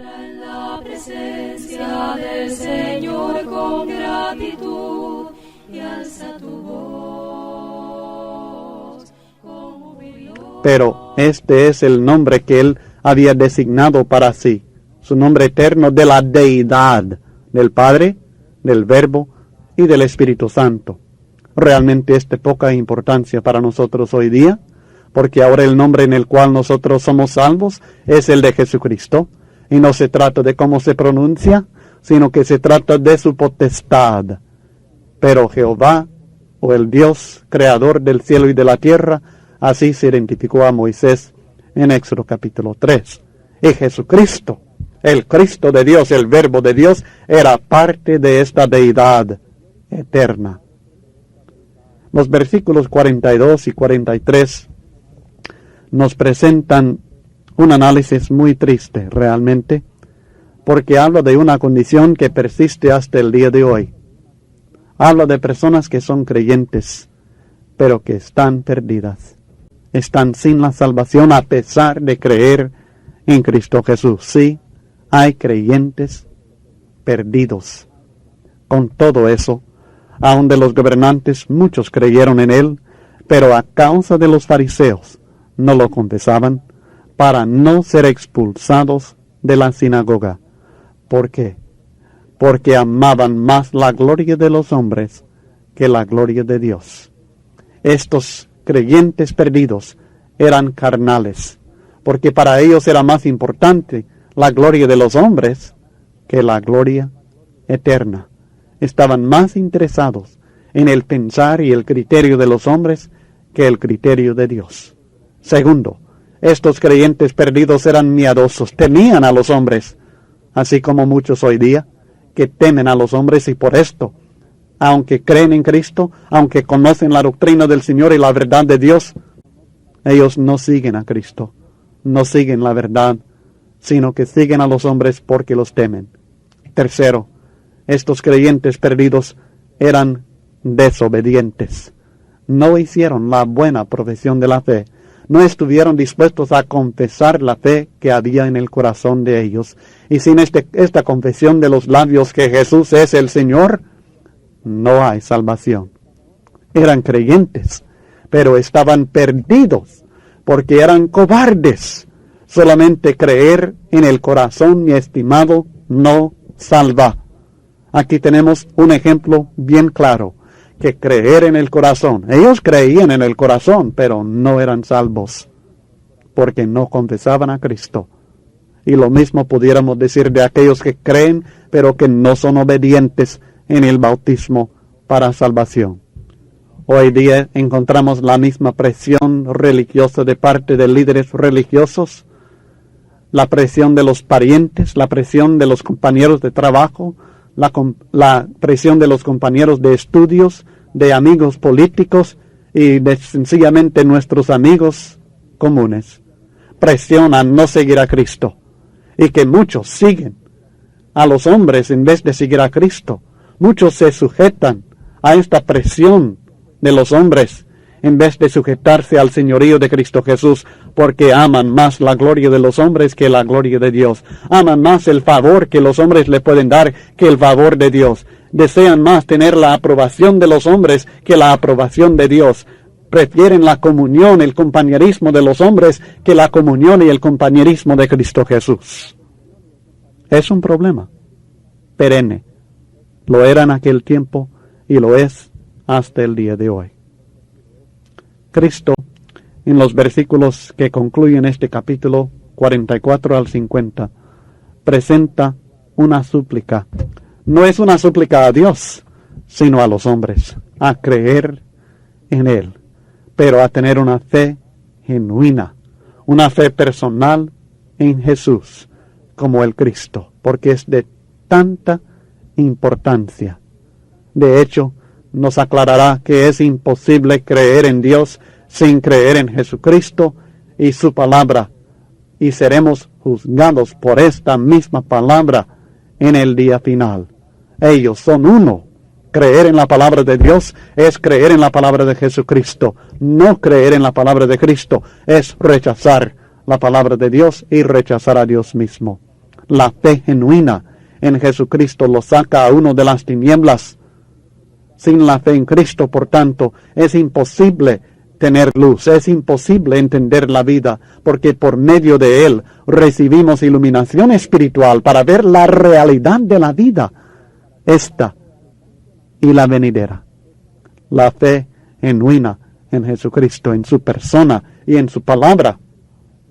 En la presencia del Señor con gratitud y alza tu voz con jubiloso. Pero este es el nombre que él había designado para sí, su nombre eterno de la deidad, del Padre, del Verbo y del Espíritu Santo. Realmente es de poca importancia para nosotros hoy día, porque ahora el nombre en el cual nosotros somos salvos es el de Jesucristo, y no se trata de cómo se pronuncia, sino que se trata de su potestad. Pero Jehová, o el Dios creador del cielo y de la tierra, así se identificó a Moisés en Éxodo capítulo 3. Y Jesucristo, el Cristo de Dios, el Verbo de Dios, era parte de esta deidad eterna. Los versículos 42 y 43 nos presentan un análisis muy triste realmente, porque habla de una condición que persiste hasta el día de hoy. Habla de personas que son creyentes, pero que están perdidas. Están sin la salvación a pesar de creer en Cristo Jesús. Sí, hay creyentes perdidos. Con todo eso, aun de los gobernantes, muchos creyeron en él, pero a causa de los fariseos no lo confesaban para no ser expulsados de la sinagoga. ¿Por qué? Porque amaban más la gloria de los hombres que la gloria de Dios. Estos creyentes perdidos eran carnales, porque para ellos era más importante la gloria de los hombres que la gloria eterna. Estaban más interesados en el pensar y el criterio de los hombres que el criterio de Dios. Segundo, estos creyentes perdidos eran miedosos, temían a los hombres, así como muchos hoy día que temen a los hombres, y por esto, aunque creen en Cristo, aunque conocen la doctrina del Señor y la verdad de Dios, ellos no siguen a Cristo, no siguen la verdad, sino que siguen a los hombres porque los temen. Tercero, estos creyentes perdidos eran desobedientes. No hicieron la buena profesión de la fe. No estuvieron dispuestos a confesar la fe que había en el corazón de ellos. Y sin esta confesión de los labios que Jesús es el Señor, no hay salvación. Eran creyentes, pero estaban perdidos porque eran cobardes. Solamente creer en el corazón, mi estimado, no salva. Aquí tenemos un ejemplo bien claro, que creer en el corazón. Ellos creían en el corazón, pero no eran salvos, porque no confesaban a Cristo. Y lo mismo pudiéramos decir de aquellos que creen, pero que no son obedientes en el bautismo para salvación. Hoy día encontramos la misma presión religiosa de parte de líderes religiosos, la presión de los parientes, la presión de los compañeros de trabajo, la presión de los compañeros de estudios, de amigos políticos y de sencillamente nuestros amigos comunes. Presión a no seguir a Cristo, y que muchos siguen a los hombres en vez de seguir a Cristo. Muchos se sujetan a esta presión de los hombres en vez de sujetarse al señorío de Cristo Jesús, porque aman más la gloria de los hombres que la gloria de Dios. Aman más el favor que los hombres le pueden dar que el favor de Dios. Desean más tener la aprobación de los hombres que la aprobación de Dios. Prefieren la comunión, el compañerismo de los hombres que la comunión y el compañerismo de Cristo Jesús. Es un problema perenne. Lo era en aquel tiempo y lo es hasta el día de hoy. Cristo, en los versículos que concluyen este capítulo 44 al 50, presenta una súplica. No es una súplica a Dios, sino a los hombres, a creer en Él, pero a tener una fe genuina, una fe personal en Jesús, como el Cristo, porque es de tanta importancia. De hecho, nos aclarará que es imposible creer en Dios sin creer en Jesucristo y su palabra, y seremos juzgados por esta misma palabra en el día final. Ellos son uno. Creer en la palabra de Dios es creer en la palabra de Jesucristo. No creer en la palabra de Cristo es rechazar la palabra de Dios y rechazar a Dios mismo. La fe genuina en Jesucristo lo saca a uno de las tinieblas. Sin la fe en Cristo, por tanto, es imposible tener luz, es imposible entender la vida, porque por medio de Él recibimos iluminación espiritual para ver la realidad de la vida, esta y la venidera. La fe genuina en Jesucristo, en su persona y en su palabra,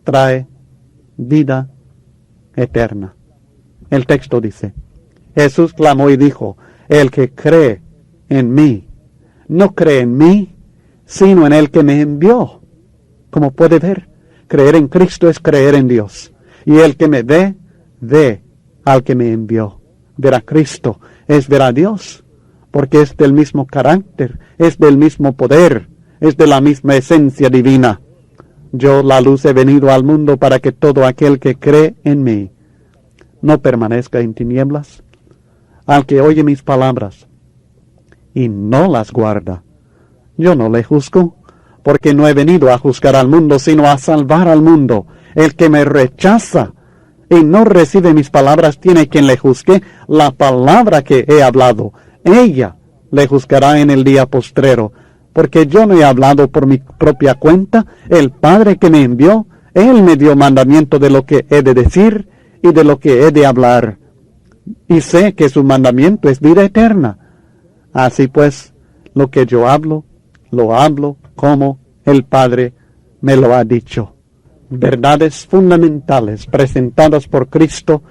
trae vida eterna. El texto dice, Jesús clamó y dijo, el que cree en mí, no cree en mí, sino en el que me envió. Como puede ver, creer en Cristo es creer en Dios. Y el que me ve, ve al que me envió. Ver a Cristo es ver a Dios, porque es del mismo carácter, es del mismo poder, es de la misma esencia divina. Yo, la luz, he venido al mundo para que todo aquel que cree en mí no permanezca en tinieblas. Al que oye mis palabras y no las guarda, yo no le juzgo, porque no he venido a juzgar al mundo, sino a salvar al mundo. El que me rechaza y no recibe mis palabras tiene quien le juzgue. La palabra que he hablado, ella le juzgará en el día postrero, porque yo no he hablado por mi propia cuenta. El Padre que me envió, Él me dio mandamiento de lo que he de decir y de lo que he de hablar. Y sé que su mandamiento es vida eterna. Así pues, lo que yo hablo, lo hablo como el Padre me lo ha dicho. Verdades fundamentales presentadas por Cristo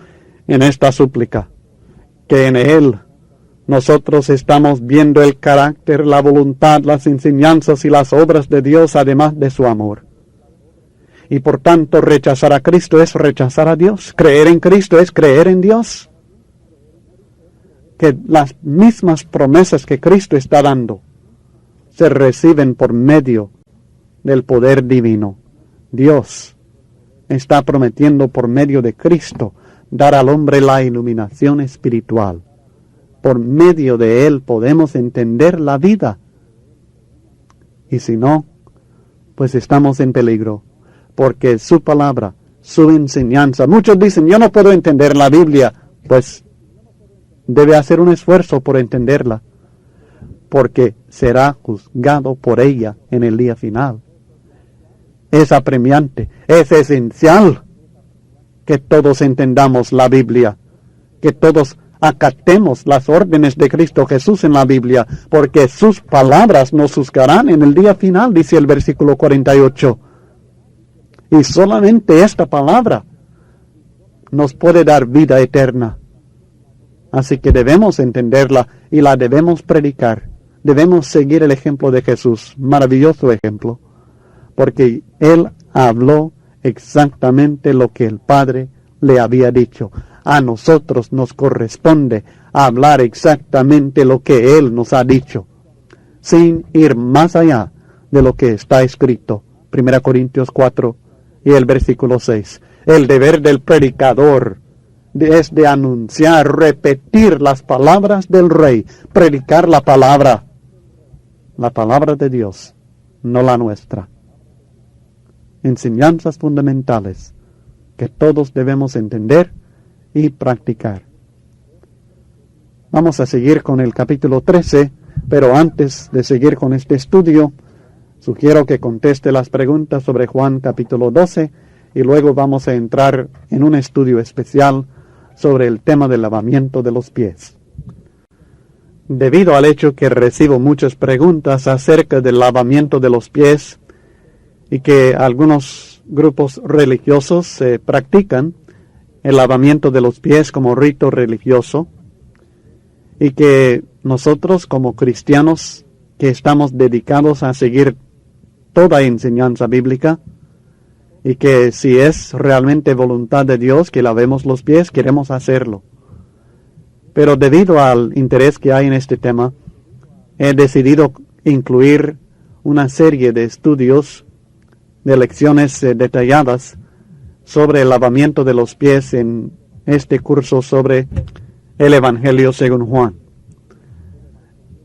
en esta súplica, que en Él nosotros estamos viendo el carácter, la voluntad, las enseñanzas y las obras de Dios, además de su amor. Y por tanto, rechazar a Cristo es rechazar a Dios. Creer en Cristo es creer en Dios. Que las mismas promesas que Cristo está dando se reciben por medio del poder divino. Dios está prometiendo por medio de Cristo dar al hombre la iluminación espiritual. Por medio de Él podemos entender la vida. Y si no, pues estamos en peligro, porque su palabra, su enseñanza, muchos dicen, yo no puedo entender la Biblia, pues debe hacer un esfuerzo por entenderla, porque será juzgado por ella en el día final. Es apremiante, es esencial que todos entendamos la Biblia, que todos acatemos las órdenes de Cristo Jesús en la Biblia, porque sus palabras nos juzgarán en el día final, dice el versículo 48. Y solamente esta palabra nos puede dar vida eterna. Así que debemos entenderla y la debemos predicar. Debemos seguir el ejemplo de Jesús, maravilloso ejemplo, porque Él habló exactamente lo que el Padre le había dicho. A nosotros nos corresponde hablar exactamente lo que Él nos ha dicho, sin ir más allá de lo que está escrito. 1 Corintios 4 y el versículo 6. El deber del predicador es de anunciar, repetir las palabras del Rey, predicar la palabra de Dios, no la nuestra. Enseñanzas fundamentales que todos debemos entender y practicar. Vamos a seguir con el capítulo 13, pero antes de seguir con este estudio, sugiero que conteste las preguntas sobre Juan capítulo 12 y luego vamos a entrar en un estudio especial sobre el tema del lavamiento de los pies. Debido al hecho que recibo muchas preguntas acerca del lavamiento de los pies y que algunos grupos religiosos practican el lavamiento de los pies como rito religioso, y que nosotros como cristianos que estamos dedicados a seguir toda enseñanza bíblica, y que si es realmente voluntad de Dios que lavemos los pies, queremos hacerlo. Pero debido al interés que hay en este tema, he decidido incluir una serie de estudios, de lecciones detalladas sobre el lavamiento de los pies en este curso sobre el Evangelio según Juan.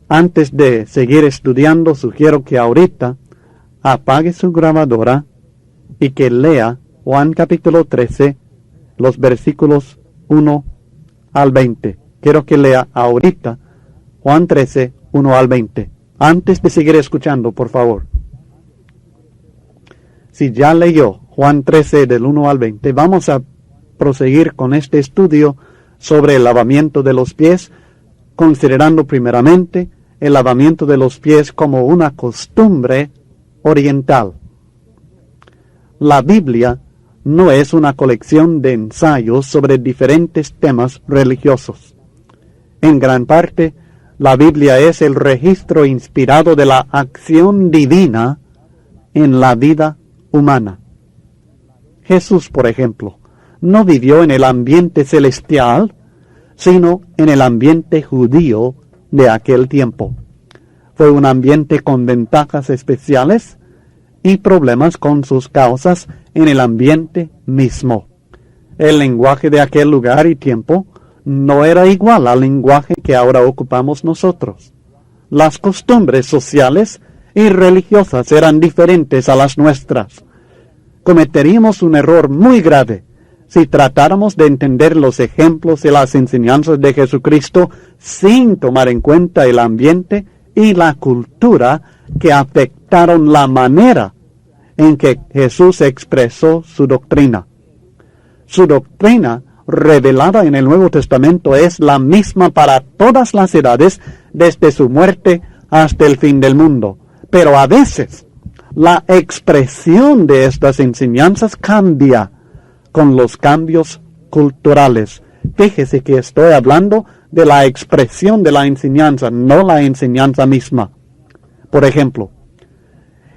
Antes de seguir estudiando, sugiero que ahorita apague su grabadora y que lea Juan capítulo 13, los versículos 1 al 20. Quiero que lea ahorita Juan 13, 1 al 20. Antes de seguir escuchando, por favor. Si ya leyó Juan 13 del 1 al 20, vamos a proseguir con este estudio sobre el lavamiento de los pies, considerando primeramente el lavamiento de los pies como una costumbre oriental. La Biblia no es una colección de ensayos sobre diferentes temas religiosos. En gran parte, la Biblia es el registro inspirado de la acción divina en la vida humana. Jesús, por ejemplo, no vivió en el ambiente celestial, sino en el ambiente judío de aquel tiempo. Fue un ambiente con ventajas especiales y problemas con sus causas en el ambiente mismo. El lenguaje de aquel lugar y tiempo no era igual al lenguaje que ahora ocupamos nosotros. Las costumbres sociales y religiosas eran diferentes a las nuestras. Cometeríamos un error muy grave si tratáramos de entender los ejemplos y las enseñanzas de Jesucristo sin tomar en cuenta el ambiente y la cultura que afectaron la manera en que Jesús expresó su doctrina. Su doctrina, revelada en el Nuevo Testamento, es la misma para todas las edades, desde su muerte hasta el fin del mundo. Pero a veces, la expresión de estas enseñanzas cambia con los cambios culturales. Fíjese que estoy hablando de la expresión de la enseñanza, no la enseñanza misma. Por ejemplo,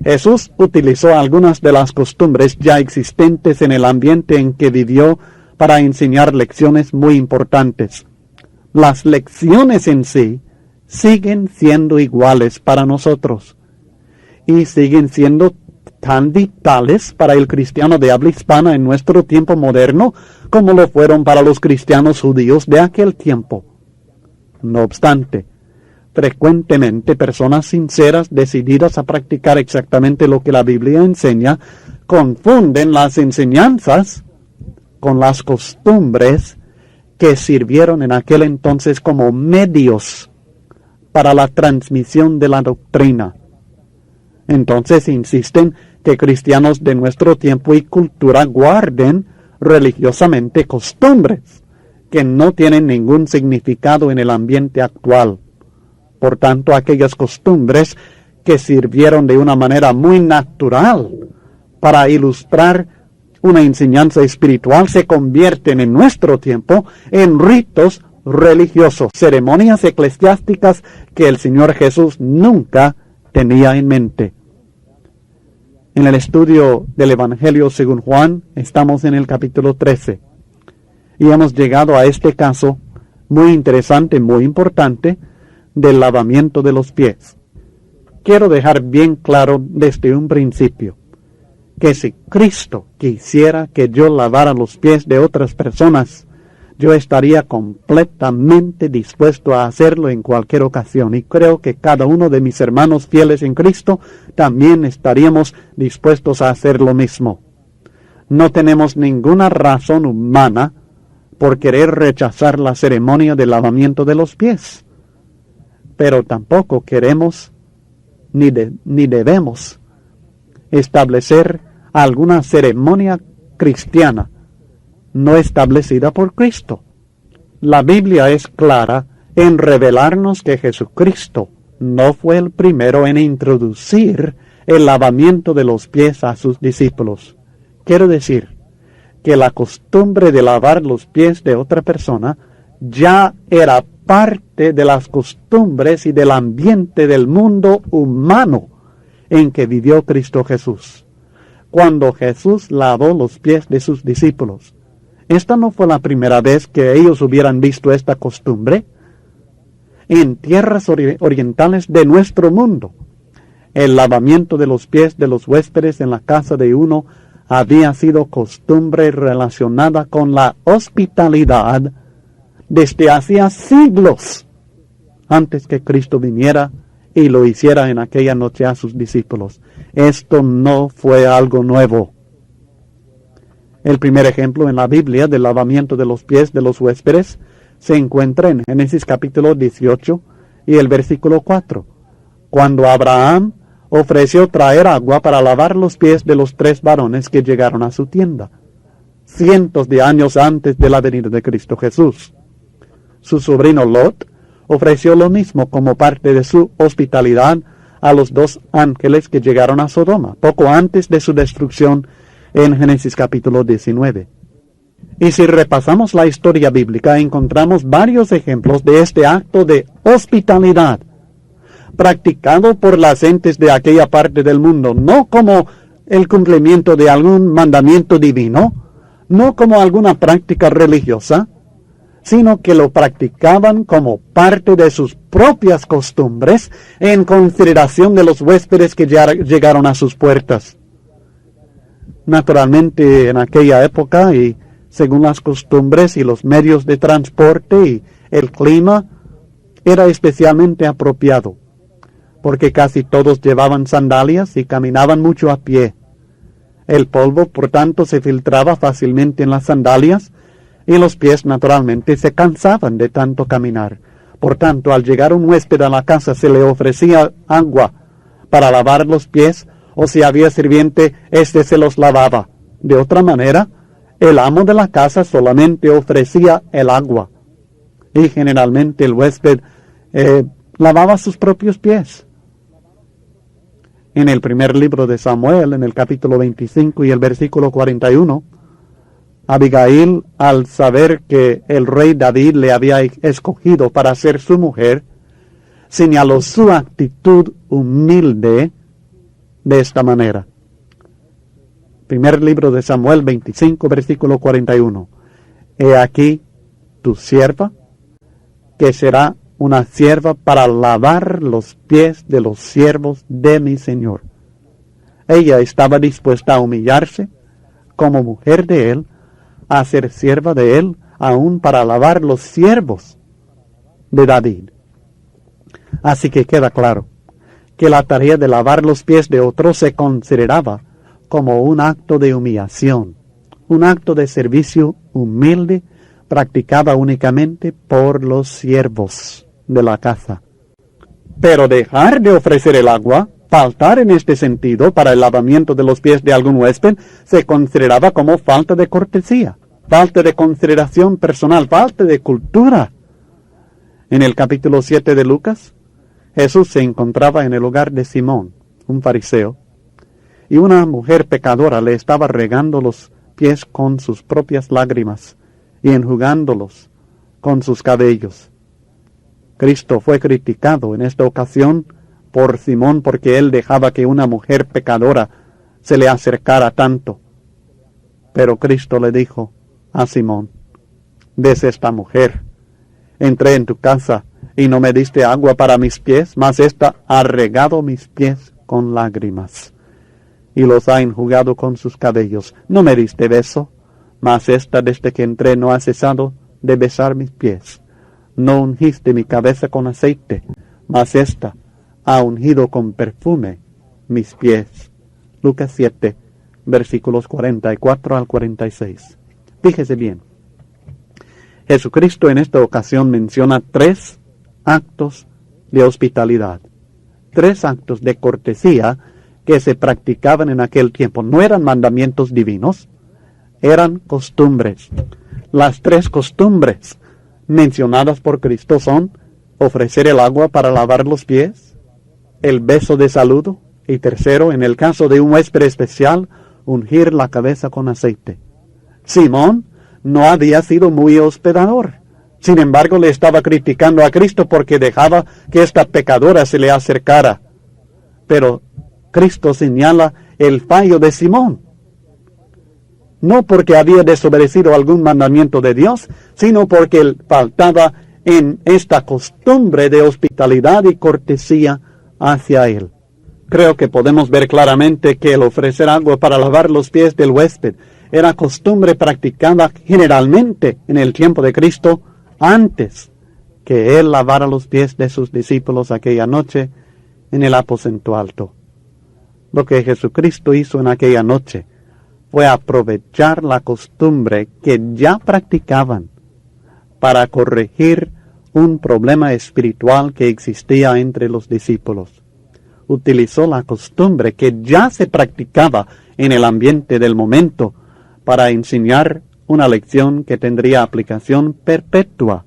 Jesús utilizó algunas de las costumbres ya existentes en el ambiente en que vivió para enseñar lecciones muy importantes. Las lecciones en sí siguen siendo iguales para nosotros y siguen siendo tan vitales para el cristiano de habla hispana en nuestro tiempo moderno como lo fueron para los cristianos judíos de aquel tiempo. No obstante, frecuentemente personas sinceras, decididas a practicar exactamente lo que la Biblia enseña, confunden las enseñanzas con las costumbres que sirvieron en aquel entonces como medios para la transmisión de la doctrina. Entonces insisten que cristianos de nuestro tiempo y cultura guarden religiosamente costumbres que no tienen ningún significado en el ambiente actual. Por tanto, aquellas costumbres que sirvieron de una manera muy natural para ilustrar una enseñanza espiritual se convierten en nuestro tiempo en ritos religiosos, ceremonias eclesiásticas que el Señor Jesús nunca tenía en mente. En el estudio del Evangelio según Juan, estamos en el capítulo 13 y hemos llegado a este caso muy interesante, muy importante, del lavamiento de los pies. Quiero dejar bien claro desde un principio que si Cristo quisiera que yo lavara los pies de otras personas, yo estaría completamente dispuesto a hacerlo en cualquier ocasión, y creo que cada uno de mis hermanos fieles en Cristo también estaríamos dispuestos a hacer lo mismo. No tenemos ninguna razón humana por querer rechazar la ceremonia del lavamiento de los pies, pero tampoco queremos ni debemos establecer alguna ceremonia cristiana no establecida por Cristo. La Biblia es clara en revelarnos que Jesucristo no fue el primero en introducir el lavamiento de los pies a sus discípulos. Quiero decir que la costumbre de lavar los pies de otra persona ya era parte de las costumbres y del ambiente del mundo humano en que vivió Cristo Jesús. Cuando Jesús lavó los pies de sus discípulos, esta no fue la primera vez que ellos hubieran visto esta costumbre. En tierras orientales de nuestro mundo, el lavamiento de los pies de los huéspedes en la casa de uno había sido costumbre relacionada con la hospitalidad desde hacía siglos antes que Cristo viniera y lo hiciera en aquella noche a sus discípulos. Esto no fue algo nuevo. El primer ejemplo en la Biblia del lavamiento de los pies de los huéspedes se encuentra en Génesis capítulo 18 y el versículo 4, cuando Abraham ofreció traer agua para lavar los pies de los 3 varones que llegaron a su tienda, cientos de años antes de la venida de Cristo Jesús. Su sobrino Lot ofreció lo mismo como parte de su hospitalidad a los 2 ángeles que llegaron a Sodoma, poco antes de su destrucción en Génesis capítulo 19. Y si repasamos la historia bíblica, encontramos varios ejemplos de este acto de hospitalidad, practicado por las gentes de aquella parte del mundo, no como el cumplimiento de algún mandamiento divino, no como alguna práctica religiosa, sino que lo practicaban como parte de sus propias costumbres en consideración de los huéspedes que ya llegaron a sus puertas. Naturalmente, en aquella época, y según las costumbres y los medios de transporte y el clima, era especialmente apropiado, porque casi todos llevaban sandalias y caminaban mucho a pie. El polvo, por tanto, se filtraba fácilmente en las sandalias, y los pies naturalmente se cansaban de tanto caminar. Por tanto, al llegar un huésped a la casa se le ofrecía agua para lavar los pies, o si había sirviente, éste se los lavaba. De otra manera, el amo de la casa solamente ofrecía el agua, y generalmente el huésped lavaba sus propios pies. En el primer libro de Samuel, en el capítulo 25 y el versículo 41, Abigail, al saber que el rey David le había escogido para ser su mujer, señaló su actitud humilde de esta manera. Primer libro de Samuel 25, versículo 41. He aquí tu sierva, que será una sierva para lavar los pies de los siervos de mi Señor. Ella estaba dispuesta a humillarse como mujer de él, a ser sierva de él, aún para lavar los siervos de David. Así que queda claro que la tarea de lavar los pies de otros se consideraba como un acto de humillación, un acto de servicio humilde practicada únicamente por los siervos de la casa. Pero dejar de ofrecer el agua, faltar en este sentido para el lavamiento de los pies de algún huésped, se consideraba como falta de cortesía, falta de consideración personal, falta de cultura. En el capítulo 7 de Lucas, Jesús se encontraba en el hogar de Simón, un fariseo, y una mujer pecadora le estaba regando los pies con sus propias lágrimas y enjugándolos con sus cabellos. Cristo fue criticado en esta ocasión por Simón porque él dejaba que una mujer pecadora se le acercara tanto. Pero Cristo le dijo a Simón: «¿Ves esta mujer? Entré en tu casa y no me diste agua para mis pies, mas ésta ha regado mis pies con lágrimas y los ha enjugado con sus cabellos. No me diste beso, mas ésta desde que entré no ha cesado de besar mis pies. No ungiste mi cabeza con aceite, mas ésta ha ungido con perfume mis pies». Lucas 7, versículos 44 al 46. Fíjese bien. Jesucristo en esta ocasión menciona 3 actos de hospitalidad, 3 actos de cortesía que se practicaban en aquel tiempo. No eran mandamientos divinos, eran costumbres. Las 3 costumbres mencionadas por Cristo son ofrecer el agua para lavar los pies, el beso de saludo, y tercero, en el caso de un huésped especial, ungir la cabeza con aceite. Simón no había sido muy hospedador. Sin embargo, le estaba criticando a Cristo porque dejaba que esta pecadora se le acercara. Pero Cristo señala el fallo de Simón. No porque había desobedecido algún mandamiento de Dios, sino porque él faltaba en esta costumbre de hospitalidad y cortesía hacia él. Creo que podemos ver claramente que el ofrecer agua para lavar los pies del huésped era costumbre practicada generalmente en el tiempo de Cristo antes que él lavara los pies de sus discípulos aquella noche en el aposento alto. Lo que Jesucristo hizo en aquella noche fue aprovechar la costumbre que ya practicaban para corregir un problema espiritual que existía entre los discípulos. Utilizó la costumbre que ya se practicaba en el ambiente del momento para enseñar una lección que tendría aplicación perpetua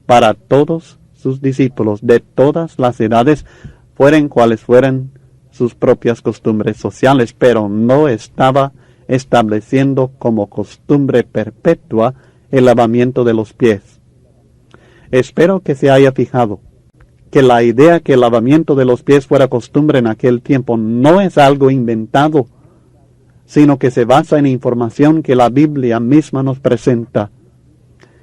para todos sus discípulos de todas las edades, fueran cuales fueran sus propias costumbres sociales, pero no estaba estableciendo como costumbre perpetua el lavamiento de los pies. Espero que se haya fijado que la idea que el lavamiento de los pies fuera costumbre en aquel tiempo no es algo inventado, sino que se basa en información que la Biblia misma nos presenta.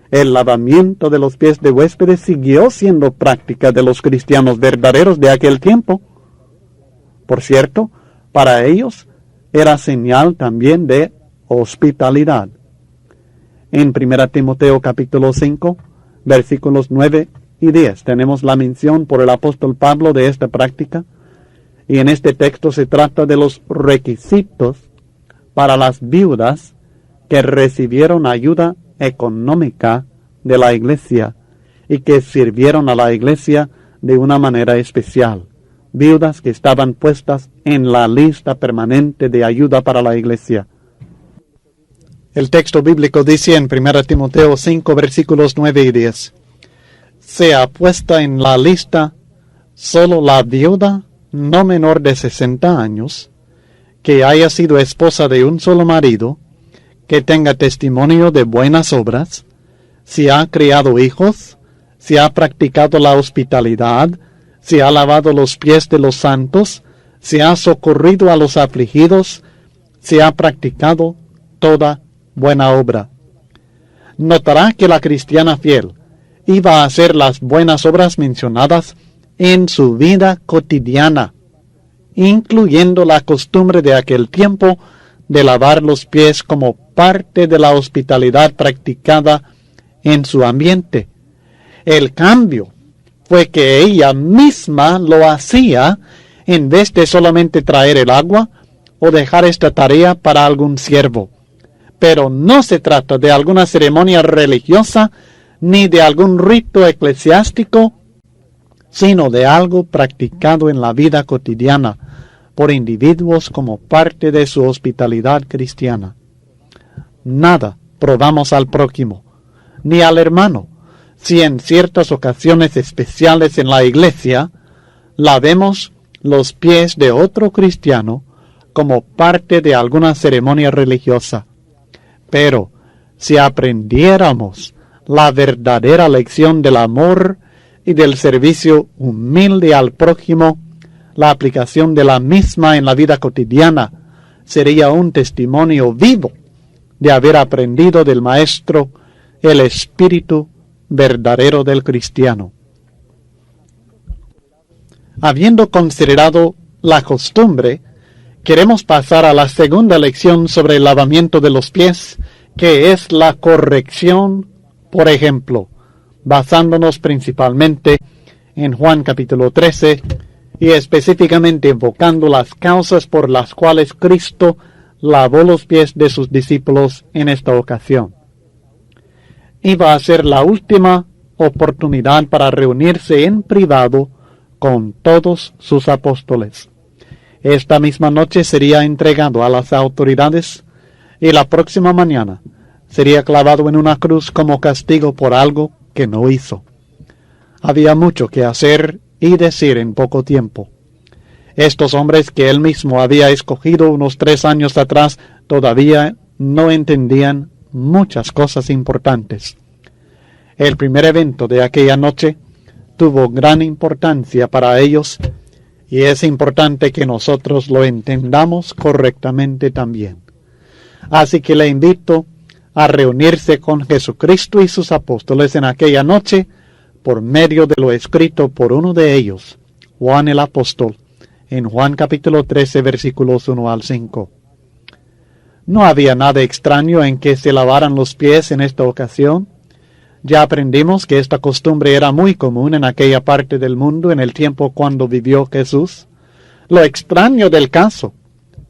El lavamiento de los pies de huéspedes siguió siendo práctica de los cristianos verdaderos de aquel tiempo. Por cierto, para ellos era señal también de hospitalidad. En 1 Timoteo capítulo 5, versículos 9 y 10, tenemos la mención por el apóstol Pablo de esta práctica, y en este texto se trata de los requisitos para las viudas que recibieron ayuda económica de la iglesia y que sirvieron a la iglesia de una manera especial. Viudas que estaban puestas en la lista permanente de ayuda para la iglesia. El texto bíblico dice en 1 Timoteo 5, versículos 9 y 10, sea puesta en la lista solo la viuda no menor de 60 años, que haya sido esposa de un solo marido, que tenga testimonio de buenas obras, si ha criado hijos, si ha practicado la hospitalidad, si ha lavado los pies de los santos, si ha socorrido a los afligidos, si ha practicado toda buena obra. Notará que la cristiana fiel iba a hacer las buenas obras mencionadas en su vida cotidiana, incluyendo la costumbre de aquel tiempo de lavar los pies como parte de la hospitalidad practicada en su ambiente. El cambio fue que ella misma lo hacía en vez de solamente traer el agua o dejar esta tarea para algún siervo. Pero no se trata de alguna ceremonia religiosa ni de algún rito eclesiástico, sino de algo practicado en la vida cotidiana por individuos como parte de su hospitalidad cristiana. Nada probamos al prójimo, ni al hermano, si en ciertas ocasiones especiales en la iglesia lavemos los pies de otro cristiano como parte de alguna ceremonia religiosa. Pero si aprendiéramos la verdadera lección del amor y del servicio humilde al prójimo, la aplicación de la misma en la vida cotidiana sería un testimonio vivo de haber aprendido del Maestro el espíritu verdadero del cristiano. Habiendo considerado la costumbre, queremos pasar a la segunda lección sobre el lavamiento de los pies, que es la corrección por ejemplo, basándonos principalmente en Juan capítulo 13 y específicamente invocando las causas por las cuales Cristo lavó los pies de sus discípulos en esta ocasión. Iba a ser la última oportunidad para reunirse en privado con todos sus apóstoles. Esta misma noche sería entregado a las autoridades y la próxima mañana sería clavado en una cruz como castigo por algo que no hizo. Había mucho que hacer y decir en poco tiempo. Estos hombres que él mismo había escogido unos 3 años atrás todavía no entendían muchas cosas importantes. El primer evento de aquella noche tuvo gran importancia para ellos y es importante que nosotros lo entendamos correctamente también. Así que le invito a reunirse con Jesucristo y sus apóstoles en aquella noche por medio de lo escrito por uno de ellos, Juan el apóstol, en Juan capítulo 13 versículos 1 al 5. No había nada extraño en que se lavaran los pies en esta ocasión. Ya aprendimos que esta costumbre era muy común en aquella parte del mundo en el tiempo cuando vivió Jesús. Lo extraño del caso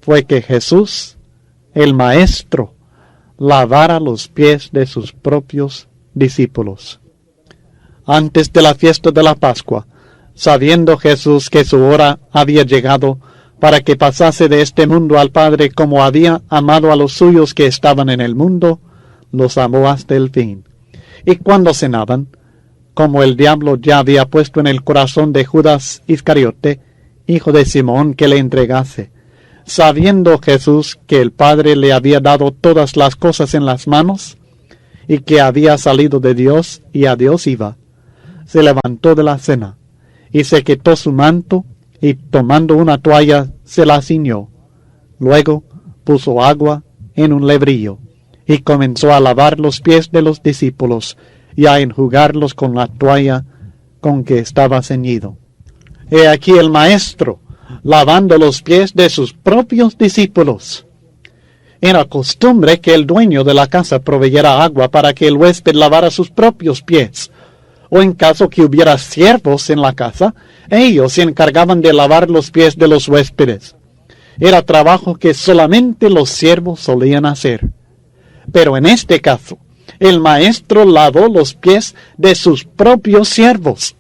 fue que Jesús el Maestro lavara los pies de sus propios discípulos. Antes de la fiesta de la Pascua, sabiendo Jesús que su hora había llegado para que pasase de este mundo al Padre como había amado a los suyos que estaban en el mundo, los amó hasta el fin. Y cuando cenaban, como el diablo ya había puesto en el corazón de Judas Iscariote, hijo de Simón, que le entregase, sabiendo Jesús que el Padre le había dado todas las cosas en las manos, y que había salido de Dios y a Dios iba, se levantó de la cena, y se quitó su manto, y tomando una toalla se la ciñó. Luego puso agua en un lebrillo, y comenzó a lavar los pies de los discípulos, y a enjugarlos con la toalla con que estaba ceñido. He aquí el Maestro, lavando los pies de sus propios discípulos. Era costumbre que el dueño de la casa proveyera agua para que el huésped lavara sus propios pies, o en caso que hubiera siervos en la casa, ellos se encargaban de lavar los pies de los huéspedes. Era trabajo que solamente los siervos solían hacer. Pero en este caso, el Maestro lavó los pies de sus propios siervos,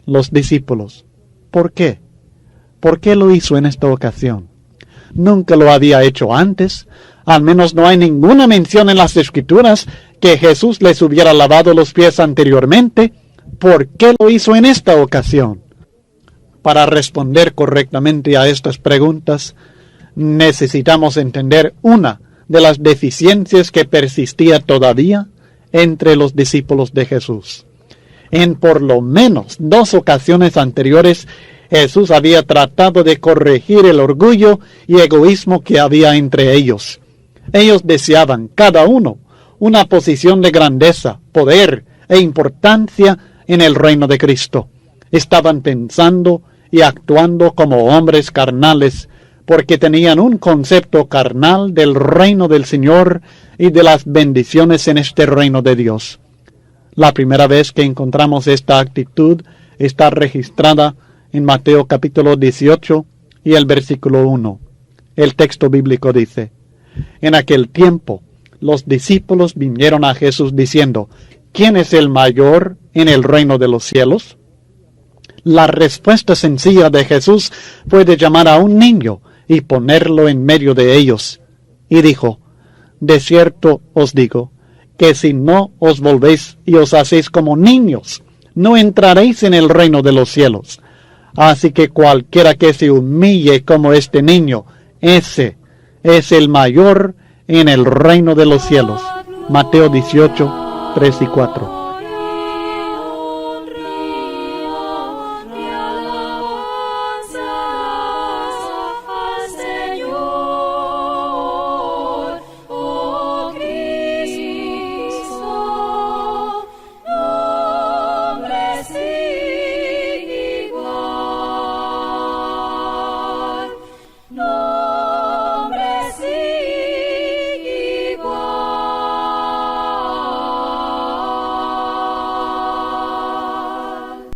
los discípulos. ¿Por qué? ¿Por qué lo hizo en esta ocasión? Nunca lo había hecho antes. Al menos no hay ninguna mención en las Escrituras que Jesús les hubiera lavado los pies anteriormente. ¿Por qué lo hizo en esta ocasión? Para responder correctamente a estas preguntas, necesitamos entender una de las deficiencias que persistía todavía entre los discípulos de Jesús. En por lo menos 2 ocasiones anteriores, Jesús había tratado de corregir el orgullo y egoísmo que había entre ellos. Ellos deseaban, cada uno, una posición de grandeza, poder e importancia en el reino de Cristo. Estaban pensando y actuando como hombres carnales, porque tenían un concepto carnal del reino del Señor y de las bendiciones en este reino de Dios. La primera vez que encontramos esta actitud está registrada en Mateo capítulo 18 y el versículo 1. El texto bíblico dice: En aquel tiempo los discípulos vinieron a Jesús diciendo: ¿Quién es el mayor en el reino de los cielos? La respuesta sencilla de Jesús fue de llamar a un niño y ponerlo en medio de ellos. Y dijo: De cierto os digo, que si no os volvéis y os hacéis como niños, no entraréis en el reino de los cielos. Así que cualquiera que se humille como este niño, ese es el mayor en el reino de los cielos. Mateo 18, 3 y 4.